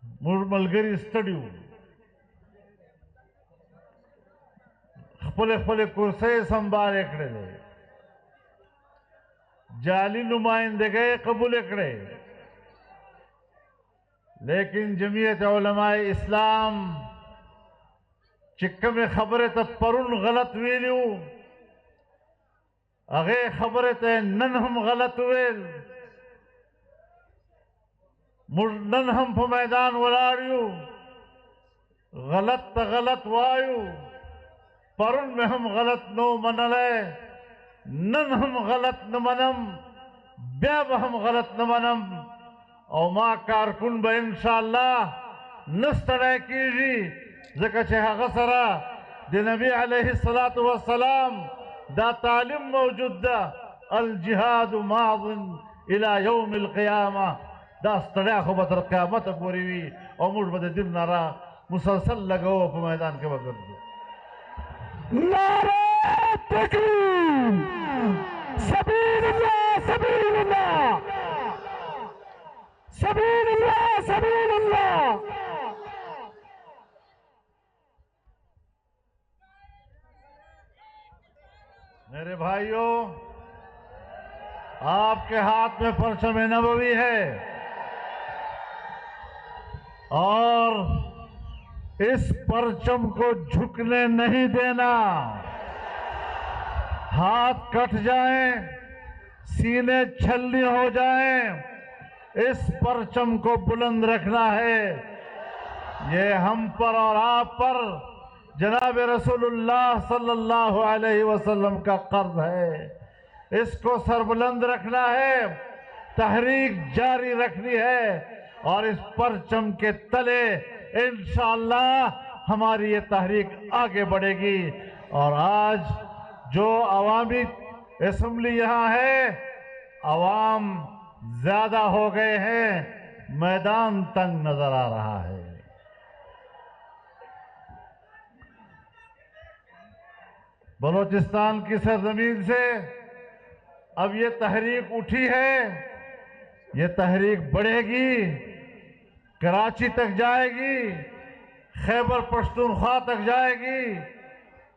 ملګری ستړي وو خپل کرسۍ سنبالې کړلې جعلي نمائندګۍ قبول کړې لیکن جمعیت علماء اسلام چې کومې خبرې ته پرون غلط ویلي وو هغې خبرې ته نن هم غلط ویل موږ نن هم په میدان ولاړ یو غلط ته غلط وایو پرون مې هم غلط نو منلی نن هم غلط نه منم بیا به هم غلط نه منم او ما کارکون به انشاءالله نه ستړی کېږي ځکه چې هغه سره د نبي علیه الصلاة والسلام دا تعلیم موجود ده الجهاد ماض الى یوم القیامه دا ستړیا خو به تر قیامته پورې وي او موږ به د دین نه را مسلسل لګوو په میدان کې به ګرځو نعرہ تکبیر سبیل اللہ سبیل اللہ سبیل اللہ سبیل اللہ میرے بھائیوں آپ کے ہاتھ میں پرچم نبوی ہے اور اس پرچم کو جھکنے نہیں دینا ہاتھ کٹ جائیں سینے چھلنی ہو جائیں اس پرچم کو بلند رکھنا ہے یہ ہم پر اور آپ پر جناب رسول اللہ صلی اللہ علیہ وسلم کا قرض ہے اس کو سربلند رکھنا ہے تحریک جاری رکھنی ہے اور اس پرچم کے تلے انشاءاللہ ہماری یہ تحریک آگے بڑھے گی اور آج جو عوامی اسمبلی یہاں ہے عوام زیادہ ہو گئے ہیں میدان تنگ نظر آ رہا ہے بلوچستان کی سرزمین سے اب یہ تحریک اٹھی ہے یہ تحریک بڑھے گی کراچی تک جائے گی خیبر پختونخوا تک جائے گی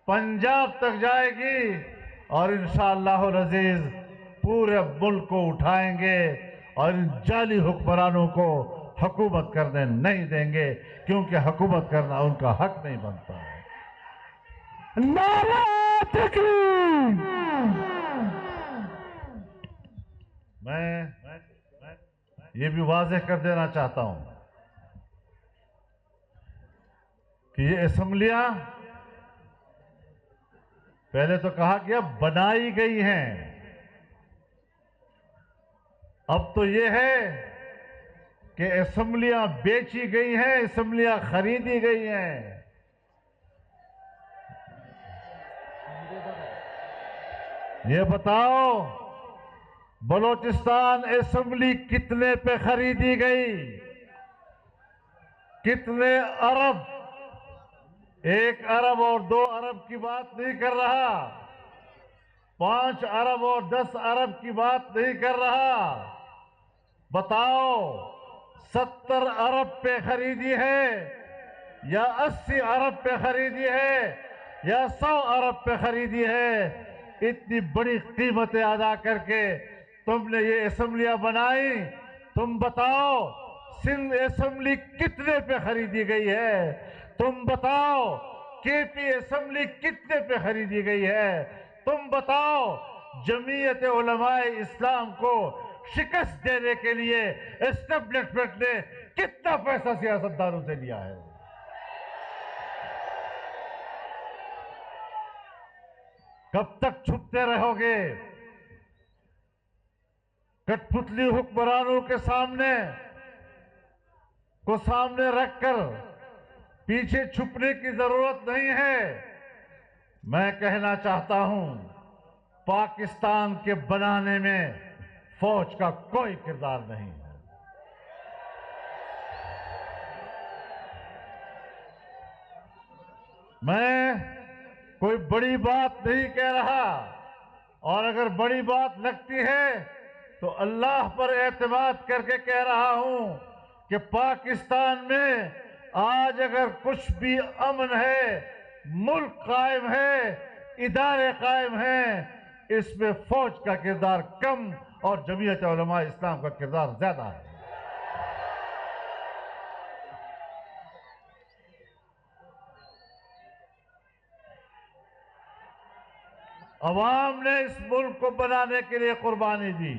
پنجاب تک جائے گی اور انشاءاللہ العزیز پورے ملک کو اٹھائیں گے اور ان جعلی حکمرانوں کو حکومت کرنے نہیں دیں گے کیونکہ حکومت کرنا ان کا حق نہیں بنتا ہے نعرہ تکبیر میں یہ بھی واضح کر دینا چاہتا ہوں کہ یہ اسمبلیاں پہلے تو کہا گیا بنائی گئی ہیں اب تو یہ ہے کہ اسمبلیاں بیچی گئی ہیں اسمبلیاں خریدی گئی ہیں یہ بتاؤ بلوچستان اسمبلی کتنے پہ خریدی گئی کتنے ارب 1 ارب اور 2 ارب کی بات نہیں کر رہا 5 ارب اور 10 ارب کی بات نہیں کر رہا بتاؤ 70 ارب پہ خریدی ہے یا 80 ارب پہ خریدی ہے یا 100 ارب پہ خریدی ہے اتنی بڑی قیمتیں ادا کر کے تم نے یہ اسمبلیاں بنائی تم بتاؤ سندھ اسمبلی کتنے پہ خریدی گئی ہے تم بتاؤ کے پی اسمبلی کتنے پہ خریدی گئی ہے تم بتاؤ جمعیت علماء اسلام کو شکست دینے کے لیے اسٹیبلشمنٹ نے کتنا پیسہ سیاستدانوں سے لیا ہے کب تک چھپتے رہو گے کٹ پتلی حکمرانوں کے سامنے رکھ کر پیچھے چھپنے کی ضرورت نہیں ہے میں کہنا چاہتا ہوں پاکستان کے بنانے میں فوج کا کوئی کردار نہیں ہے میں کوئی بڑی بات نہیں کہہ رہا اور اگر بڑی بات لگتی ہے تو اللہ پر اعتماد کر کے کہہ رہا ہوں کہ پاکستان میں آج اگر کچھ بھی امن ہے، ملک قائم ہے، ادارے قائم ہیں، اس میں فوج کا کردار کم اور جمعیت علماء اسلام کا کردار زیادہ ہے۔ عوام نے اس ملک کو بنانے کے لیے قربانی دی،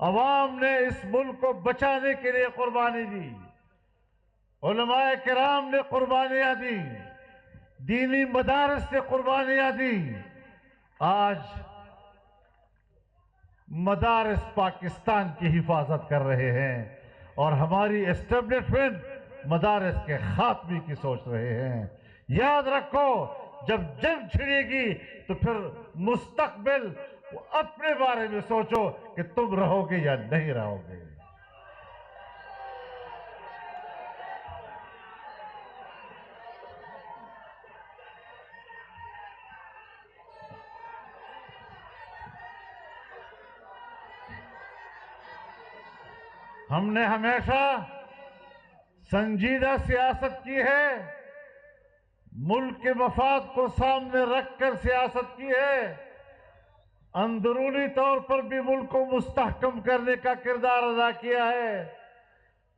عوام نے اس ملک کو بچانے کے لیے قربانی دی، علماء کرام نے قربانیاں دی، دینی مدارس نے قربانیاں دی۔ آج مدارس پاکستان کی حفاظت کر رہے ہیں اور ہماری اسٹیبلشمنٹ مدارس کے خاتمے کی سوچ رہے ہیں۔ یاد رکھو، جب جنگ چھڑے گی تو پھر مستقبل اپنے بارے میں سوچو کہ تم رہو گے یا نہیں رہو گے۔ ہم نے ہمیشہ سنجیدہ سیاست کی ہے، ملک کے مفاد کو سامنے رکھ کر سیاست کی ہے، اندرونی طور پر بھی ملک کو مستحکم کرنے کا کردار ادا کیا ہے،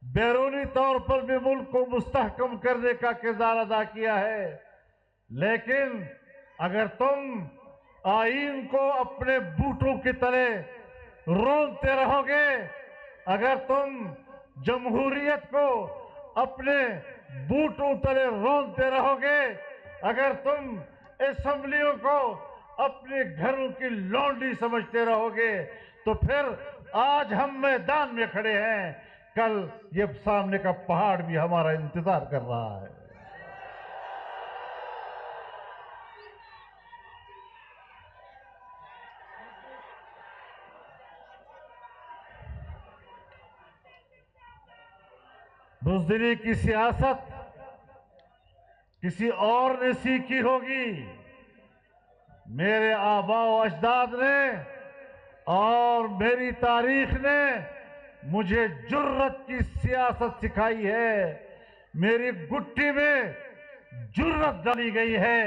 بیرونی طور پر بھی ملک کو مستحکم کرنے کا کردار ادا کیا ہے۔ لیکن اگر تم آئین کو اپنے بوٹوں کی طرح رونتے رہو گے، اگر تم جمہوریت کو اپنے بوٹوں تلے رونتے رہو گے، اگر تم اسمبلیوں کو اپنے گھروں کی لونڈی سمجھتے رہو گے، تو پھر آج ہم میدان میں کھڑے ہیں، کل یہ سامنے کا پہاڑ بھی ہمارا انتظار کر رہا ہے۔ بزدلی کی سیاست کسی اور نے سیکھی ہوگی، میرے آباء و اجداد نے اور میری تاریخ نے مجھے جرت کی سیاست سکھائی ہے، میری گٹھی میں جرت ڈالی گئی ہے۔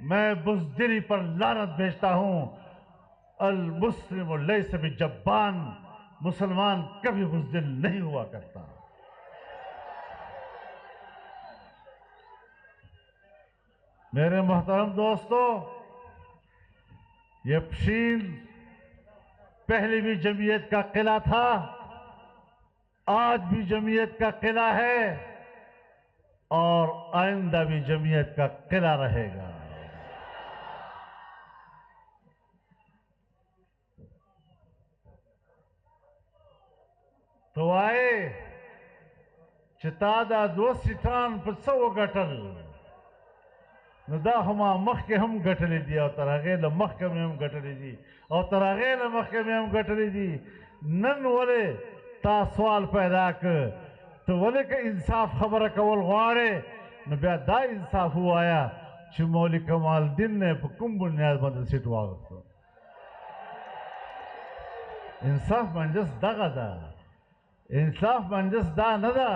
میں بزدلی پر لعنت بھیجتا ہوں۔ المسلم لیس بجبان، مسلمان کبھی بزدل نہیں ہوا کرتا۔ میرے محترم دوستو، یہ پشیل پہلی بھی جمعیت کا قلعہ تھا، آج بھی جمعیت کا قلعہ ہے اور آئندہ بھی جمعیت کا قلعہ رہے گا۔ تو آئے چتادا دو سٹان پر سو گٹل نو دا ہما مخ کے ہم گٹلی دی اور تراغیل مخ کے میں ہم گٹلی دی اور تراغیل مخ کے میں ہم گٹلی دی۔ نن والے تا سوال پیدا کر تو والے کا انصاف خبر کول غوارے نو بیا دا انصاف ہوا آیا چھ مولی کمال دن نے پا کم بنیاد بند سیٹ واغستو۔ انصاف منجس دا غدا، انصاف منجس دا ندا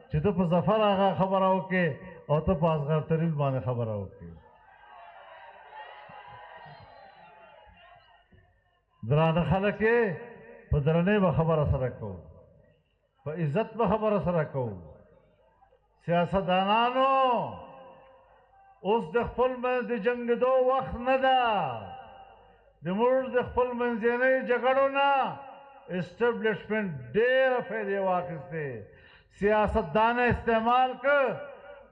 چھ تو پا زفر آغا خبر آو کے اور تو پاس غیر ترین بانے خبر آو کے دران خلقے پا درنے با خبر اثر رکھو، پا عزت با خبر اثر رکھو۔ سیاستدانانو اس دخپل میں دی جنگ دو وقت ندا، دی مرد دخپل میں زینی جگڑو نا، اسٹیبلشمنٹ دیر فیدے واقعستے سیاستدان استعمال کر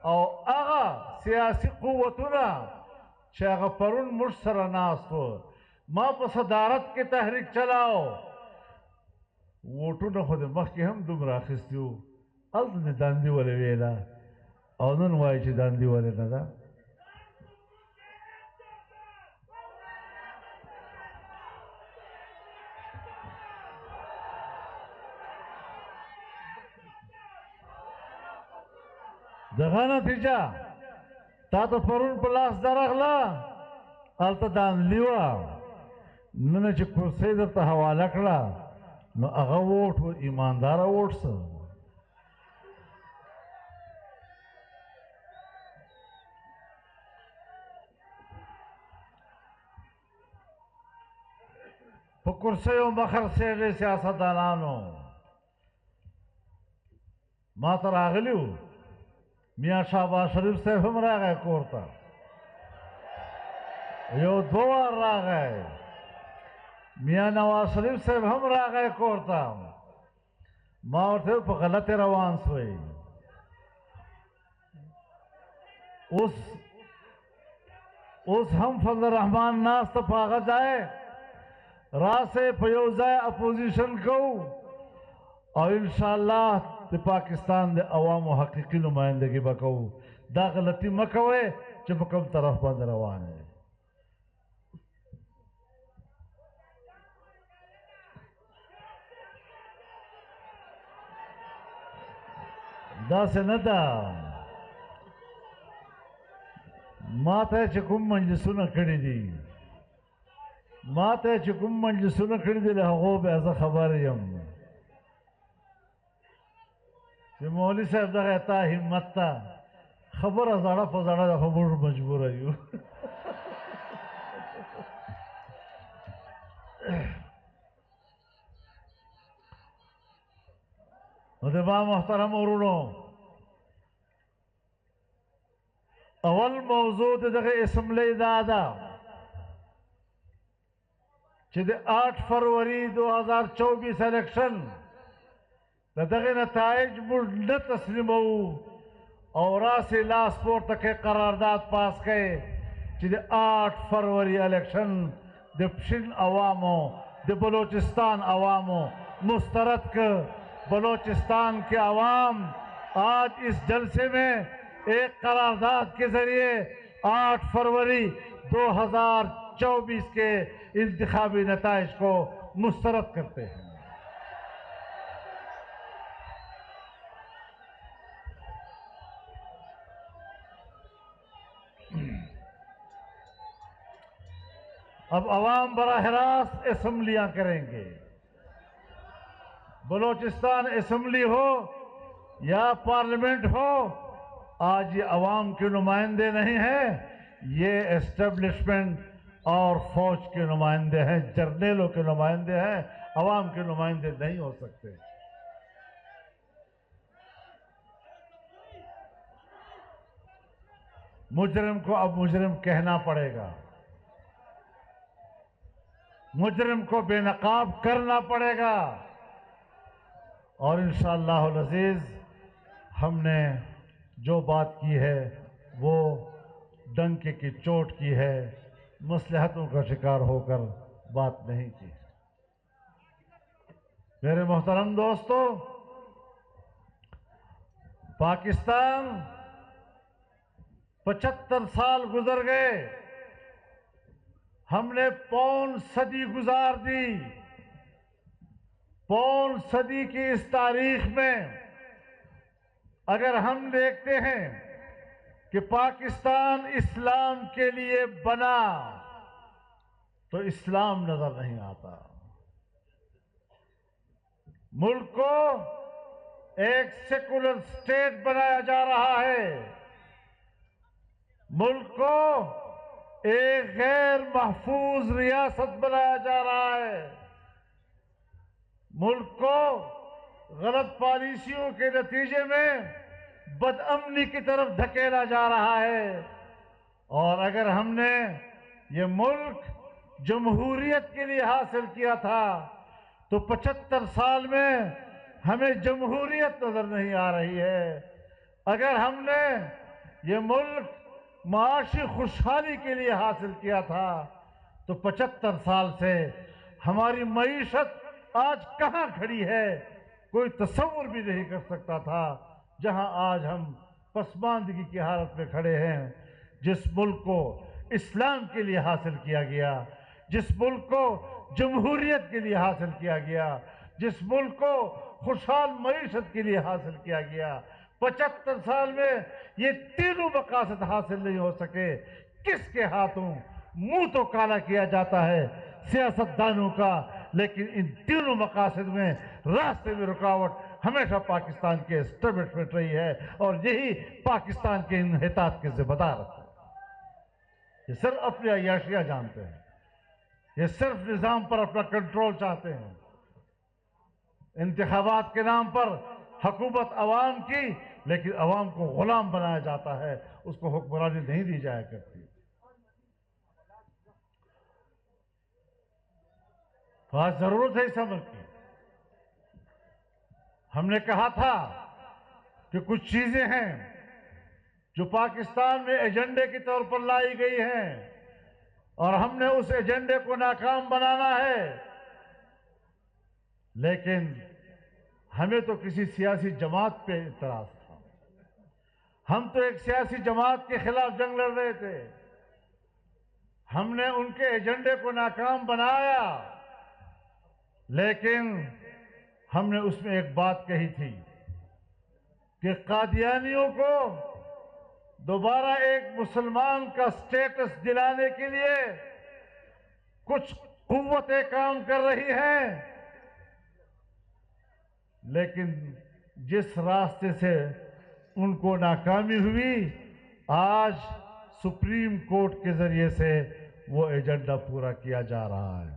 او آغا سیاسی قوتنا چھے آغا پرون مشسر ناستو ما پا صدارت کے تحریک چلاو ووٹو نا خود مخ کے ہم دم راخستیو الت نے داندی والے ویلا او نن وائی چھ داندی والے ندا۔ دغا نتیجہ تا تو پرون پلاس در اغلا آلتا دان لیوا ننے چھ کرسی در تا حوالہ کلا نو اغا ووٹ و ایماندارا ووٹ سا Pukursayo makhar sere siyasaddanano mata raghliu Miyan Shahbaz Sharif sahib hum ragay korta yo dowar ragay Miyan Nawaz Sharif sahib hum ragay korta ma orthe pa galat rawan soy اس ہم فضل الرحمن ناس تفاغ جائے راسے پیوزائے opposition کو اور انشاءاللہ دی پاکستان دے عوام و حقیقی نمائندگی بکو دا غلطی مکوے چپ کم طرف بند روان ہے دا سے ندا ماته چې کوم مجلسونه کړي دي ماته چې کوم مجلسونه کړي دي له هغو به زه خبر یم چې مولوي صاحب دغه تا همت ته خبره زړه په زړه د خبرو مجبوره یو نو د ما محترم ورونو اول موضوع دغه اسمبلی دا ده چې د 8 فروری 2024 الیکشن دغه نتایج موږ نه تسلیمو او راسې لاس پورته کې قرارداد پاس کړي چې د 8 فروری الیکشن د پشین عوامو د بلوچستان عوامو مسترد کر بلوچستان کے عوام آج اس جلسے میں ایک قرارداد کے ذریعے 8 فروری 2024 کے انتخابی نتائج کو مسترد کرتے ہیں اب عوام براہ راست اسمبلیاں کریں گے بلوچستان اسمبلی ہو یا پارلیمنٹ ہو آج یہ عوام کے نمائندے نہیں ہیں یہ اسٹیبلشمنٹ اور فوج کے نمائندے ہیں جرنیلوں کے نمائندے ہیں عوام کے نمائندے نہیں ہو سکتے مجرم کو اب مجرم کہنا پڑے گا مجرم کو بے نقاب کرنا پڑے گا اور انشاءاللہ العزیز ہم نے جو بات کی ہے وہ ڈنکے کی چوٹ کی ہے مصلحتوں کا شکار ہو کر بات نہیں کی میرے محترم دوستو پاکستان 75 سال گزر گئے ہم نے پون صدی گزار دی پون صدی کی اس تاریخ میں اگر ہم دیکھتے ہیں کہ پاکستان اسلام کے لیے بنا تو اسلام نظر نہیں آتا ملک کو ایک سیکولر سٹیٹ بنایا جا رہا ہے ملک کو ایک غیر محفوظ ریاست بنایا جا رہا ہے ملک کو غلط پالیسیوں کے نتیجے میں بدامنی کی طرف دھکیلا جا رہا ہے اور اگر ہم نے یہ ملک جمہوریت کے لیے حاصل کیا تھا تو 75 سال میں ہمیں جمہوریت نظر نہیں آ رہی ہے اگر ہم نے یہ ملک معاشی خوشحالی کے لیے حاصل کیا تھا تو 75 سال سے ہماری معیشت آج کہاں کھڑی ہے کوئی تصور بھی نہیں کر سکتا تھا جہاں آج ہم پسماندگی کی حالت میں کھڑے ہیں جس ملک کو اسلام کے لیے حاصل کیا گیا جس ملک کو جمہوریت کے لیے حاصل کیا گیا جس ملک کو خوشحال معیشت کے لیے حاصل کیا گیا 75 سال میں یہ تینوں مقاصد حاصل نہیں ہو سکے کس کے ہاتھوں منہ تو کالا کیا جاتا ہے سیاستدانوں کا لیکن ان تینوں مقاصد میں راستے میں رکاوٹ ہمیشہ پاکستان کے اسٹیبلشمنٹ رہی ہے اور یہی پاکستان کے انحطاط کے ذمہ دار ہے یہ صرف اپنی عیاشیاں جانتے ہیں یہ صرف نظام پر اپنا کنٹرول چاہتے ہیں. انتخابات کے نام پر حکومت عوام کی، لیکن عوام کو غلام بنایا جاتا ہے، اس کو حکمرانی نہیں دی جایا کرتی. تو آج ضرورت ہے اس عمل کی. ہم نے کہا تھا کہ کچھ چیزیں ہیں جو پاکستان میں ایجنڈے کے طور پر لائی گئی ہیں اور ہم نے اس ایجنڈے کو ناکام بنانا ہے، لیکن ہمیں تو کسی سیاسی جماعت پہ اعتراض تھا. ہم تو ایک سیاسی جماعت کے خلاف جنگ لڑ رہے تھے. ہم نے ان کے ایجنڈے کو ناکام بنایا، لیکن ہم نے اس میں ایک بات کہی تھی کہ قادیانیوں کو دوبارہ ایک مسلمان کا سٹیٹس دلانے کے لیے کچھ قوتیں کام کر رہی ہیں، لیکن جس راستے سے ان کو ناکامی ہوئی، آج سپریم کورٹ کے ذریعے سے وہ ایجنڈا پورا کیا جا رہا ہے.